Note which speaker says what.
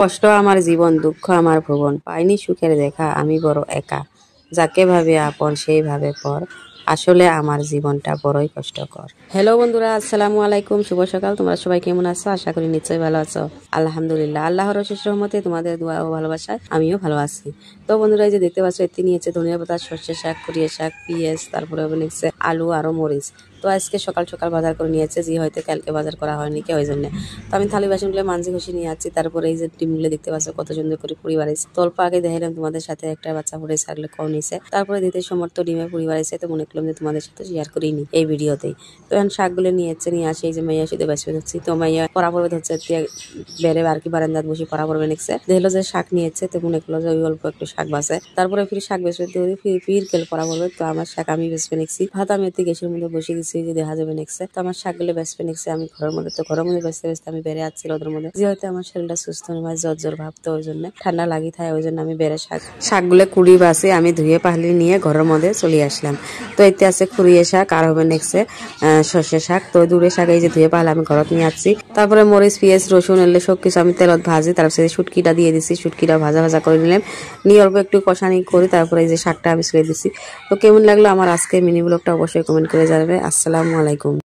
Speaker 1: কষ্ট আমার জীবন, দুঃখ আমার ভুবন, পাইনি সুখের দেখা, আমি বড় একা। যাকে ভাবে আপন সেই ভাবে পর, আসলে আমার জীবনটা বড়ই কষ্টকর। হ্যালো বন্ধুরা, আসসালামু আলাইকুম, শুভ সকাল। তোমরা সবাই কেমন আছো? আশা করি নিশ্চয়ই ভালো আছো। আলহামদুলিল্লাহ, আল্লাহর অশেষ রহমতে তোমাদের দোয়া ও ভালোবাসায় আমিও ভালো আছি। তো বন্ধুরা, এই যে দেখতে পাচ্ছ, এতে নিয়েছে ধনিয়া পাতা, সর্ষে শাক, কুড়িয়ে শাক, পেঁয়াজ, তারপরে নিচ্ছে আলু আরো মরিচ। তো আজকে সকাল সকাল বাজার করে নিয়েছে, যে হয়তো কালকে বাজার করা হয়নি কে, ওই জন্য তো আমি থালি বাসনগুলো মাঝে ঘষে নিয়ে যাচ্ছি। তারপরে এই যে ডিমগুলো দেখতে পাচ্ছ কত সুন্দর করে পুরি বাড়াইছে। তো অল্প আগে দেখালাম তোমাদের সাথে একটা বাচ্চা পড়ে ছাগলে কম নিছে, তারপরে দিতে সমর্থ ডিমে পুরি বাড়াইছে। তো মনে করলাম যে তোমাদের সাথে শেয়ার করিনি এই ভিডিওতেই। তো এখন শাকগুলো নিয়ে আসে, এই যে মাইয়া শুধু বাঁচবে ধরছি। তো মাইয়া পড়া পড়বে ধরছে, বেড়ে আর কি বারান্দাত বসে পড়া পড়বে নিচ্ছে। দেখলো যে শাক নিয়েছে, তো মনে করলো যে ওই অল্প একটু শাক বাঁচে। তারপরে ফির শাক বেসবে ধরি, ফির কেল পড়া পড়বে। তো আমার শাক আমি বেসবে নিচ্ছি, ভাত আমি এতে গ্যাসের মধ্যে বসিয়ে দিচ্ছি, যে দেখা যাবে নেক্সে। তো আমার শাকগুলো বেসবে নিচ্ছে আমি ঘরের মধ্যে। তো ঘরের মধ্যে বেসতে বেসতে আমি বেড়ে আসছি রোদের মধ্যে, যেহেতু আমার শরীরটা সুস্থ নয়, জ্বর ভাবতো, ওই জন্য ঠান্ডা লাগি থাকে, ওই জন্য আমি বেড়ে শাকগুলো কুড়ি বাসে আমি ধুয়ে পাহলি নিয়ে ঘরের মধ্যে চলে আসলাম। তো এতে আছে খুঁড়িয়ে শাক, আর হবে নেক্সে সর্ষে শাক। তো দূরে শাক এই যে ধুয়ে পাহলে আমি ঘরত নিয়ে আসছি। তারপরে মরিচ, পেঁয়াজ, রসুন এলে সব কিছু আমি তেলত ভাজি, তারপরে শুটকিটা দিয়ে দিচ্ছি। শুটকিটা ভাজা ভাজা করে নিলাম, নিয়ে অল্প একটু কষানি করি, তারপরে এই যে শাকটা আমি ছুঁয়ে দিচ্ছি। তো কেমন লাগলো আমার আজকে মিনি ব্লগটা অবশ্যই কমেন্ট করে জানাবে। আসসালামু আলাইকুম।